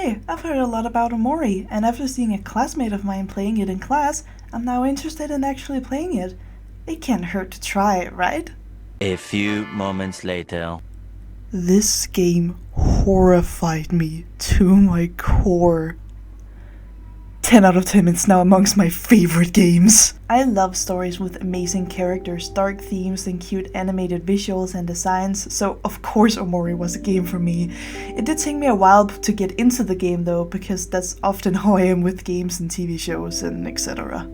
Hey, I've heard a lot about OMORI, and after seeing a classmate of mine playing it in class, I'm now interested in actually playing it. It can't hurt to try it, right? A few moments later. This game horrified me to my core. 10 out of 10, it's now amongst my favorite games. I love stories with amazing characters, dark themes, and cute animated visuals and designs, so of course OMORI was a game for me. It did take me a while to get into the game though, because that's often how I am with games and TV shows and etc.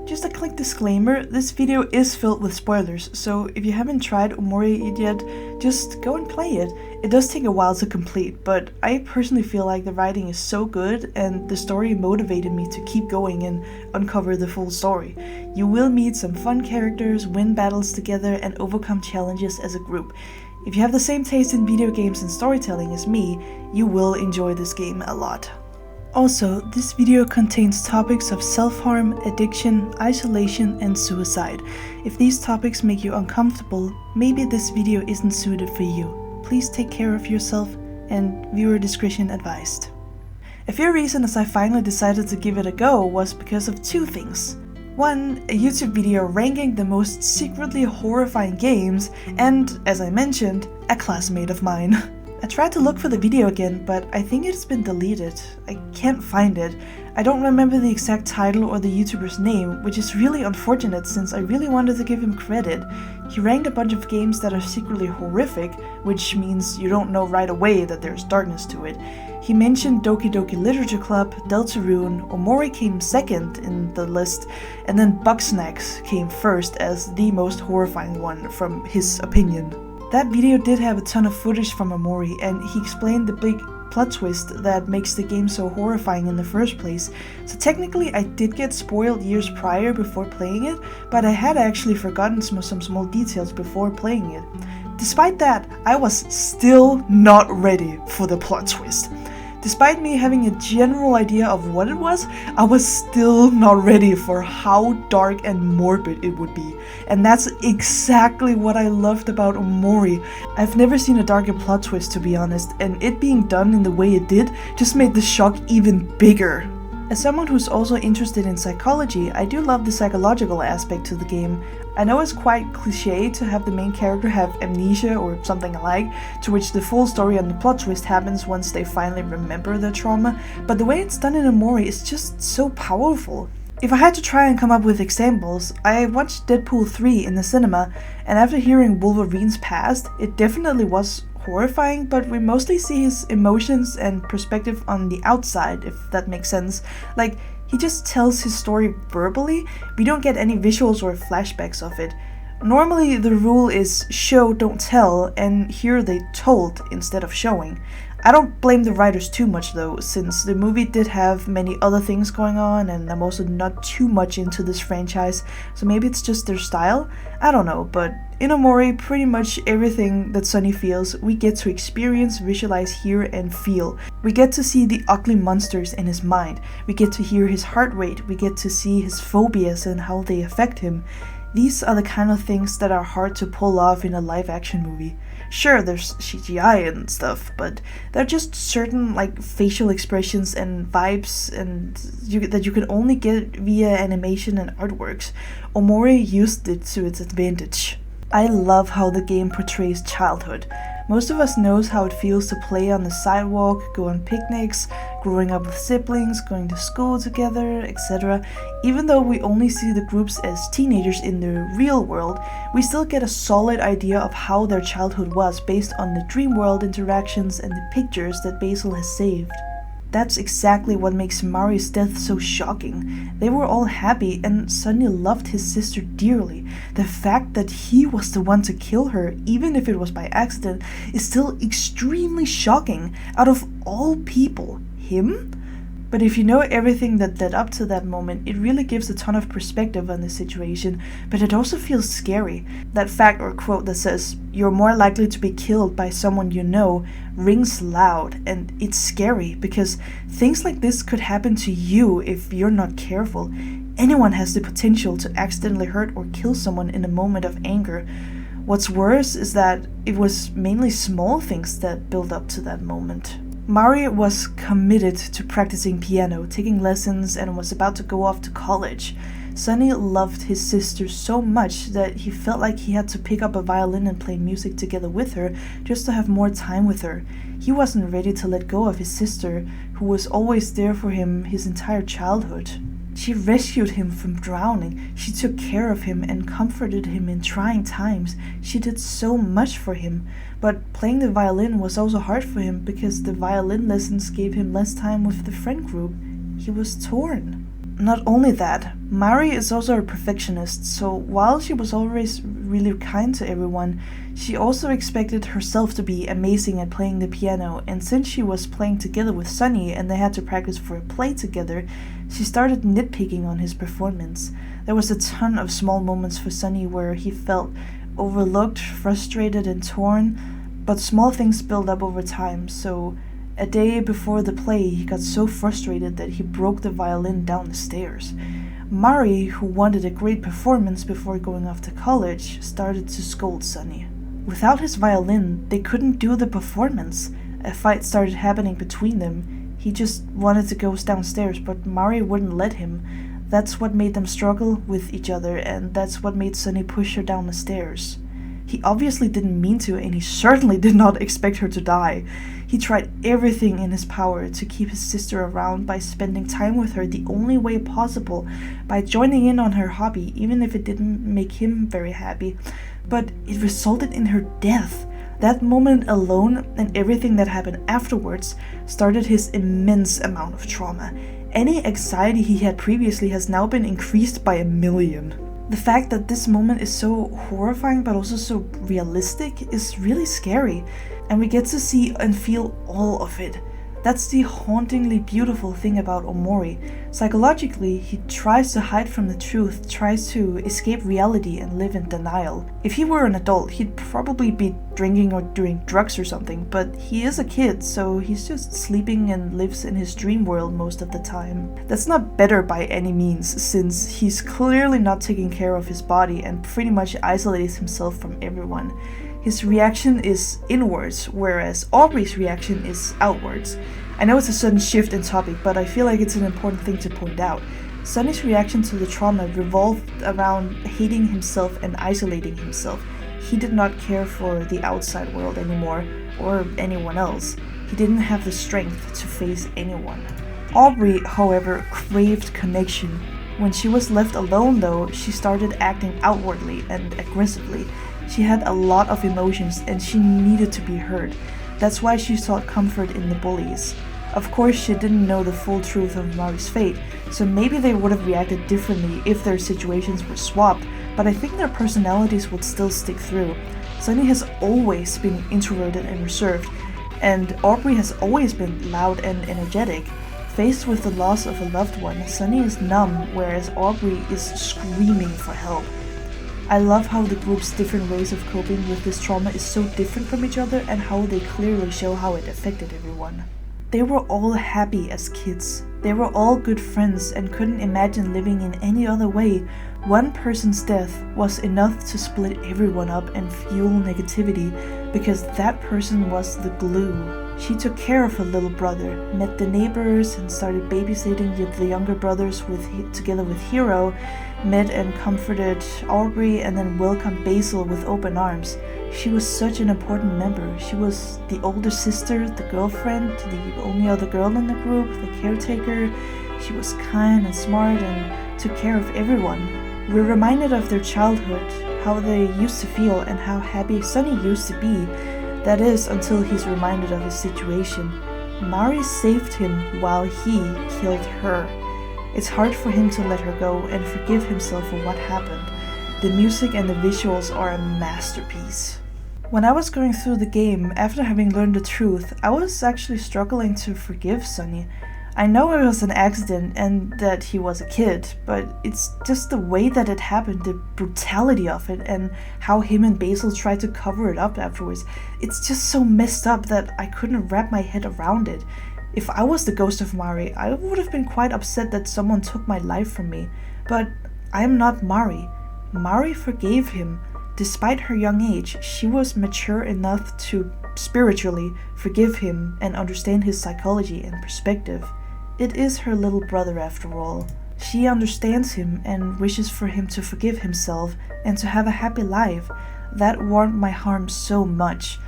Just a quick disclaimer, this video is filled with spoilers, so if you haven't tried OMORI yet, just go and play it. It does take a while to complete, but I personally feel like the writing is so good and the story motivated me to keep going and uncover the full story. You will meet some fun characters, win battles together, and overcome challenges as a group. If you have the same taste in video games and storytelling as me, you will enjoy this game a lot. Also, this video contains topics of self-harm, addiction, isolation, and suicide. If these topics make you uncomfortable, maybe this video isn't suited for you. Please take care of yourself, and viewer discretion advised. A few reasons I finally decided to give it a go was because of two things. One, a YouTube video ranking the most secretly horrifying games, and, as I mentioned, a classmate of mine. I tried to look for the video again, but I think it's been deleted. I can't find it. I don't remember the exact title or the YouTuber's name, which is really unfortunate since I really wanted to give him credit. He ranked a bunch of games that are secretly horrific, which means you don't know right away that there's darkness to it. He mentioned Doki Doki Literature Club, Deltarune, OMORI came second in the list, and then Bugsnax came first as the most horrifying one from his opinion. That video did have a ton of footage from OMORI, and he explained the big plot twist that makes the game so horrifying in the first place. So technically I did get spoiled years prior before playing it, but I had actually forgotten some small details before playing it. Despite that, I was still not ready for the plot twist. Despite me having a general idea of what it was, I was still not ready for how dark and morbid it would be. And that's exactly what I loved about OMORI. I've never seen a darker plot twist, to be honest, and it being done in the way it did just made the shock even bigger. As someone who's also interested in psychology, I do love the psychological aspect to the game. I know it's quite cliché to have the main character have amnesia or something alike, to which the full story and the plot twist happens once they finally remember their trauma, but the way it's done in OMORI is just so powerful. If I had to try and come up with examples, I watched Deadpool 3 in the cinema, and after hearing Wolverine's past, it definitely was horrifying, but we mostly see his emotions and perspective on the outside, if that makes sense. Like, he just tells his story verbally, we don't get any visuals or flashbacks of it. Normally the rule is show, don't tell, and here they told instead of showing. I don't blame the writers too much though, since the movie did have many other things going on, and I'm also not too much into this franchise, so maybe it's just their style? I don't know, but in OMORI, pretty much everything that Sonny feels, we get to experience, visualize, hear, and feel. We get to see the ugly monsters in his mind, we get to hear his heart rate, we get to see his phobias and how they affect him. These are the kind of things that are hard to pull off in a live-action movie. Sure, there's CGI and stuff, but there are just certain facial expressions and vibes and that you can only get via animation and artworks. OMORI used it to its advantage. I love how the game portrays childhood. Most of us knows how it feels to play on the sidewalk, go on picnics, growing up with siblings, going to school together, etc. Even though we only see the groups as teenagers in the real world, we still get a solid idea of how their childhood was based on the dream world interactions and the pictures that Basil has saved. That's exactly what makes Mari's death so shocking. They were all happy and Sonny loved his sister dearly. The fact that he was the one to kill her, even if it was by accident, is still extremely shocking. Out of all people, him? But if you know everything that led up to that moment, it really gives a ton of perspective on the situation, but it also feels scary. That fact or quote that says, "You're more likely to be killed by someone you know," rings loud, and it's scary because things like this could happen to you if you're not careful. Anyone has the potential to accidentally hurt or kill someone in a moment of anger. What's worse is that it was mainly small things that built up to that moment. Mari was committed to practicing piano, taking lessons, and was about to go off to college. Sunny loved his sister so much that he felt like he had to pick up a violin and play music together with her just to have more time with her. He wasn't ready to let go of his sister, who was always there for him his entire childhood. She rescued him from drowning, she took care of him and comforted him in trying times. She did so much for him, but playing the violin was also hard for him because the violin lessons gave him less time with the friend group. He was torn. Not only that, Mari is also a perfectionist, so while she was always really kind to everyone, she also expected herself to be amazing at playing the piano, and since she was playing together with Sunny and they had to practice for a play together, she started nitpicking on his performance. There was a ton of small moments for Sunny where he felt overlooked, frustrated, and torn, but small things build up over time, so a day before the play, he got so frustrated that he broke the violin down the stairs. Mari, who wanted a great performance before going off to college, started to scold Sunny. Without his violin, they couldn't do the performance. A fight started happening between them. He just wanted to go downstairs, but Mari wouldn't let him. That's what made them struggle with each other, and that's what made Sunny push her down the stairs. He obviously didn't mean to, and he certainly did not expect her to die. He tried everything in his power to keep his sister around by spending time with her the only way possible, by joining in on her hobby, even if it didn't make him very happy. But it resulted in her death. That moment alone, and everything that happened afterwards, started his immense amount of trauma. Any anxiety he had previously has now been increased by 1,000,000. The fact that this moment is so horrifying but also so realistic is really scary, and we get to see and feel all of it. That's the hauntingly beautiful thing about Omori. Psychologically, he tries to hide from the truth, tries to escape reality and live in denial. If he were an adult, he'd probably be drinking or doing drugs or something, but he is a kid, so he's just sleeping and lives in his dream world most of the time. That's not better by any means, since he's clearly not taking care of his body and pretty much isolates himself from everyone. His reaction is inwards, whereas Aubrey's reaction is outwards. I know it's a sudden shift in topic, but I feel like it's an important thing to point out. Sunny's reaction to the trauma revolved around hating himself and isolating himself. He did not care for the outside world anymore, or anyone else. He didn't have the strength to face anyone. Aubrey, however, craved connection. When she was left alone though, she started acting outwardly and aggressively. She had a lot of emotions and she needed to be heard. That's why she sought comfort in the bullies. Of course, she didn't know the full truth of Mari's fate, so maybe they would have reacted differently if their situations were swapped, but I think their personalities would still stick through. Sunny has always been introverted and reserved, and Aubrey has always been loud and energetic. Faced with the loss of a loved one, Sunny is numb, whereas Aubrey is screaming for help. I love how the group's different ways of coping with this trauma is so different from each other and how they clearly show how it affected everyone. They were all happy as kids. They were all good friends and couldn't imagine living in any other way. One person's death was enough to split everyone up and fuel negativity because that person was the glue. She took care of her little brother, met the neighbors and started babysitting the younger brothers together with Hiro, met and comforted Aubrey and then welcomed Basil with open arms. She was such an important member. She was the older sister, the girlfriend, the only other girl in the group, the caretaker. She was kind and smart and took care of everyone. We're reminded of their childhood, how they used to feel and how happy Sunny used to be. That is, until he's reminded of his situation. Mari saved him while he killed her. It's hard for him to let her go and forgive himself for what happened. The music and the visuals are a masterpiece. When I was going through the game, after having learned the truth, I was actually struggling to forgive Sunny. I know it was an accident and that he was a kid, but it's just the way that it happened, the brutality of it, and how him and Basil tried to cover it up afterwards. It's just so messed up that I couldn't wrap my head around it. If I was the ghost of Mari, I would have been quite upset that someone took my life from me. But I am not Mari. Mari forgave him. Despite her young age, she was mature enough to spiritually forgive him and understand his psychology and perspective. It is her little brother after all. She understands him and wishes for him to forgive himself and to have a happy life. That warmed my heart so much.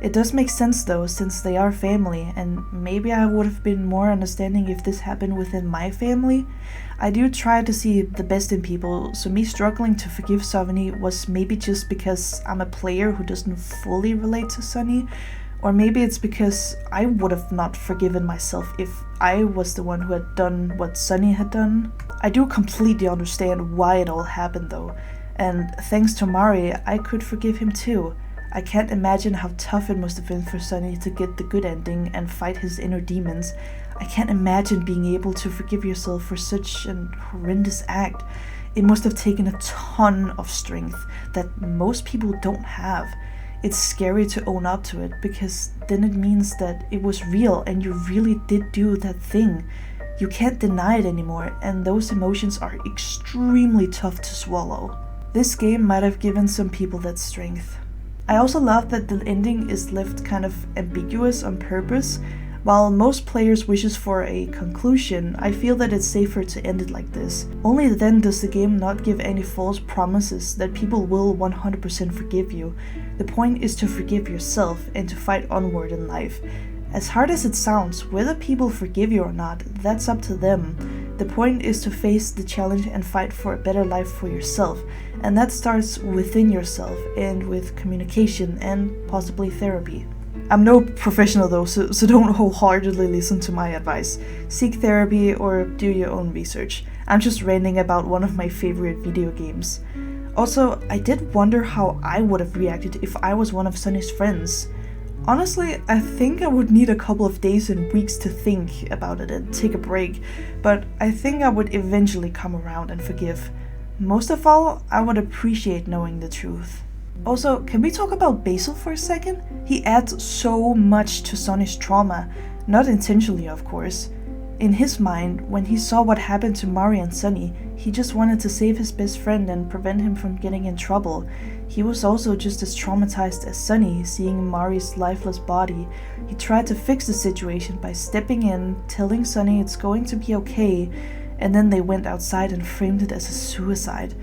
It does make sense though, since they are family, and maybe I would have been more understanding if this happened within my family. I do try to see the best in people, so me struggling to forgive Sunny was maybe just because I'm a player who doesn't fully relate to Sunny, or maybe it's because I would have not forgiven myself if I was the one who had done what Sunny had done. I do completely understand why it all happened though, and thanks to Mari, I could forgive him too. I can't imagine how tough it must have been for Sunny to get the good ending and fight his inner demons. I can't imagine being able to forgive yourself for such an horrendous act. It must have taken a ton of strength that most people don't have. It's scary to own up to it, because then it means that it was real and you really did do that thing. You can't deny it anymore, and those emotions are extremely tough to swallow. This game might have given some people that strength. I also love that the ending is left kind of ambiguous on purpose. While most players wishes for a conclusion, I feel that it's safer to end it like this. Only then does the game not give any false promises that people will 100% forgive you. The point is to forgive yourself and to fight onward in life. As hard as it sounds, whether people forgive you or not, that's up to them. The point is to face the challenge and fight for a better life for yourself, and that starts within yourself and with communication and possibly therapy. I'm no professional though, so don't wholeheartedly listen to my advice. Seek therapy or do your own research. I'm just ranting about one of my favorite video games. Also, I did wonder how I would have reacted if I was one of Sunny's friends. Honestly, I think I would need a couple of days and weeks to think about it and take a break, but I think I would eventually come around and forgive. Most of all, I would appreciate knowing the truth. Also, can we talk about Basil for a second? He adds so much to Sunny's trauma, not intentionally of course. In his mind, when he saw what happened to Mari and Sunny, he just wanted to save his best friend and prevent him from getting in trouble. He was also just as traumatized as Sunny, seeing Mari's lifeless body. He tried to fix the situation by stepping in, telling Sunny it's going to be okay, and then they went outside and framed it as a suicide.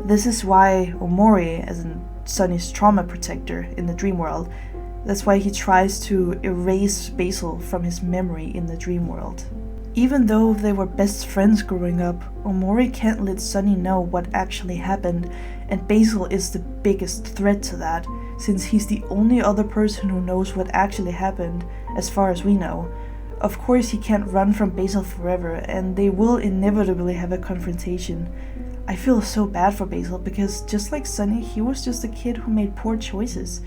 This is why OMORI, as in Sunny's trauma protector in the dream world, that's why he tries to erase Basil from his memory in the dream world. Even though they were best friends growing up, OMORI can't let Sunny know what actually happened, and Basil is the biggest threat to that, since he's the only other person who knows what actually happened, as far as we know. Of course he can't run from Basil forever, and they will inevitably have a confrontation. I feel so bad for Basil because just like Sunny, he was just a kid who made poor choices.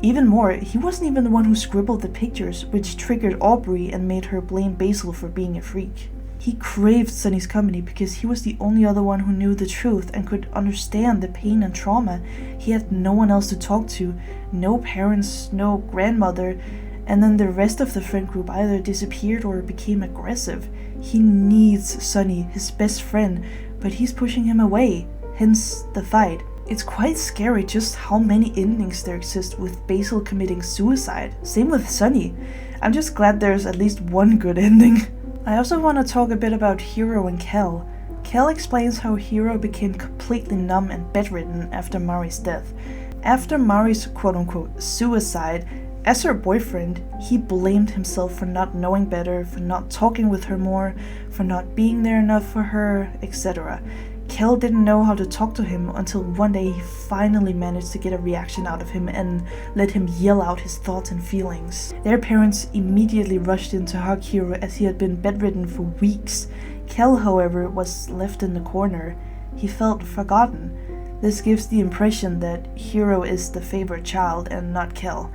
Even more, he wasn't even the one who scribbled the pictures, which triggered Aubrey and made her blame Basil for being a freak. He craved Sunny's company because he was the only other one who knew the truth and could understand the pain and trauma. He had no one else to talk to, no parents, no grandmother, and then the rest of the friend group either disappeared or became aggressive. He needs Sunny, his best friend, but he's pushing him away, hence the fight. It's quite scary just how many endings there exist with Basil committing suicide. Same with Sunny. I'm just glad there's at least one good ending. I also want to talk a bit about Hero and Kel. Kel explains how Hero became completely numb and bedridden after Mari's death. After Mari's quote-unquote suicide, as her boyfriend, he blamed himself for not knowing better, for not talking with her more, for not being there enough for her, etc. Kel didn't know how to talk to him until one day he finally managed to get a reaction out of him and let him yell out his thoughts and feelings. Their parents immediately rushed in to hug Hero as he had been bedridden for weeks. Kel, however, was left in the corner. He felt forgotten. This gives the impression that Hero is the favorite child and not Kel.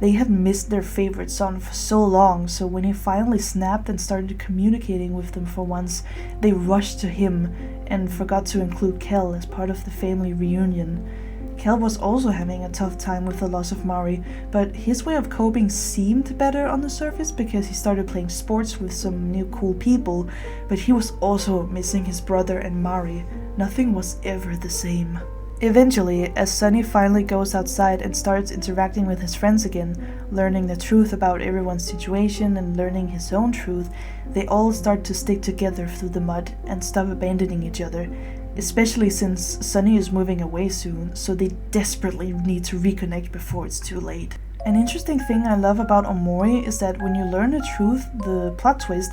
They had missed their favorite son for so long, so when he finally snapped and started communicating with them for once, they rushed to him and forgot to include Kel as part of the family reunion. Kel was also having a tough time with the loss of Mari, but his way of coping seemed better on the surface because he started playing sports with some new cool people, but he was also missing his brother and Mari. Nothing was ever the same. Eventually, as Sunny finally goes outside and starts interacting with his friends again, learning the truth about everyone's situation and learning his own truth, they all start to stick together through the mud and stop abandoning each other, especially since Sunny is moving away soon, so they desperately need to reconnect before it's too late. An interesting thing I love about Omori is that when you learn the truth, the plot twist,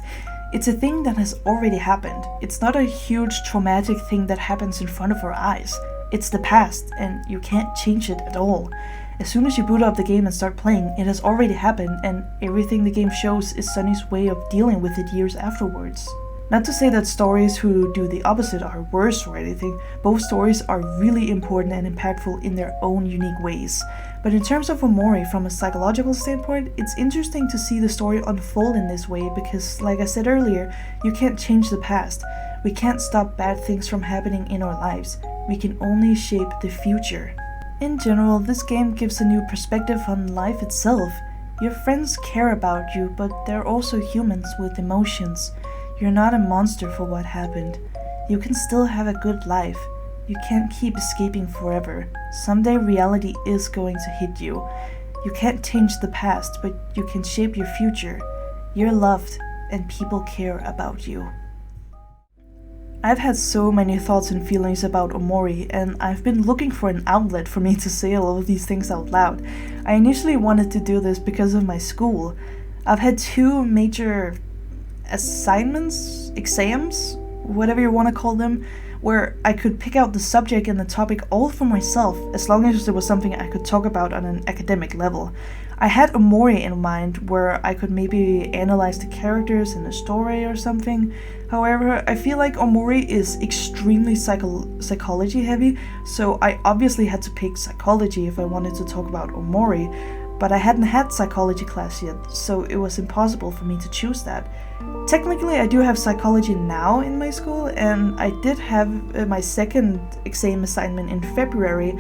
it's a thing that has already happened. It's not a huge traumatic thing that happens in front of our eyes. It's the past, and you can't change it at all. As soon as you boot up the game and start playing, it has already happened, and everything the game shows is Sunny's way of dealing with it years afterwards. Not to say that stories who do the opposite are worse or anything, both stories are really important and impactful in their own unique ways. But in terms of Omori, from a psychological standpoint, it's interesting to see the story unfold in this way because, like I said earlier, you can't change the past. We can't stop bad things from happening in our lives. We can only shape the future. In general, this game gives a new perspective on life itself. Your friends care about you, but they're also humans with emotions. You're not a monster for what happened. You can still have a good life. You can't keep escaping forever. Someday reality is going to hit you. You can't change the past, but you can shape your future. You're loved, and people care about you. I've had so many thoughts and feelings about Omori, and I've been looking for an outlet for me to say all of these things out loud. I initially wanted to do this because of my school. I've had 2 major assignments, exams, whatever you want to call them, where I could pick out the subject and the topic all for myself, as long as it was something I could talk about on an academic level. I had Omori in mind, where I could maybe analyze the characters in the story or something. However, I feel like Omori is extremely psychology heavy, so I obviously had to pick psychology if I wanted to talk about Omori, but I hadn't had psychology class yet, so it was impossible for me to choose that. Technically, I do have psychology now in my school, and I did have my second exam assignment in February,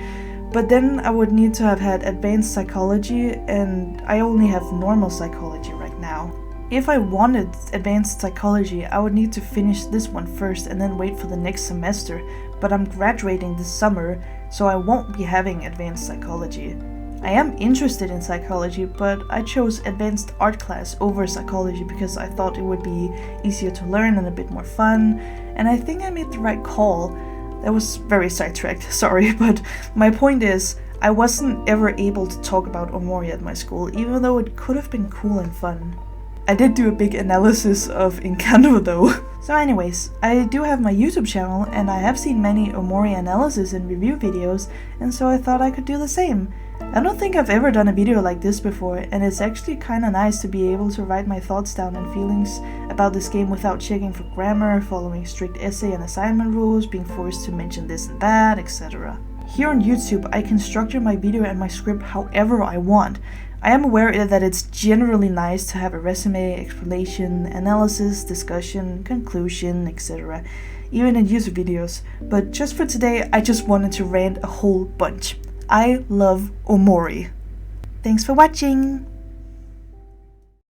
but then I would need to have had advanced psychology, and I only have normal psychology right now. If I wanted advanced psychology, I would need to finish this one first and then wait for the next semester, but I'm graduating this summer, so I won't be having advanced psychology. I am interested in psychology, but I chose advanced art class over psychology because I thought it would be easier to learn and a bit more fun, and I think I made the right call. That was very sidetracked, sorry, but my point is, I wasn't ever able to talk about Omori at my school, even though it could have been cool and fun. I did do a big analysis of Encanto though. So anyways, I do have my YouTube channel, and I have seen many Omori analysis and review videos, and so I thought I could do the same. I don't think I've ever done a video like this before, and it's actually kinda nice to be able to write my thoughts down and feelings about this game without checking for grammar, following strict essay and assignment rules, being forced to mention this and that, etc. Here on YouTube, I can structure my video and my script however I want. I am aware that it's generally nice to have a resume, explanation, analysis, discussion, conclusion, etc. even in YouTube videos, but just for today, I just wanted to rant a whole bunch. I love Omori. Thanks for watching!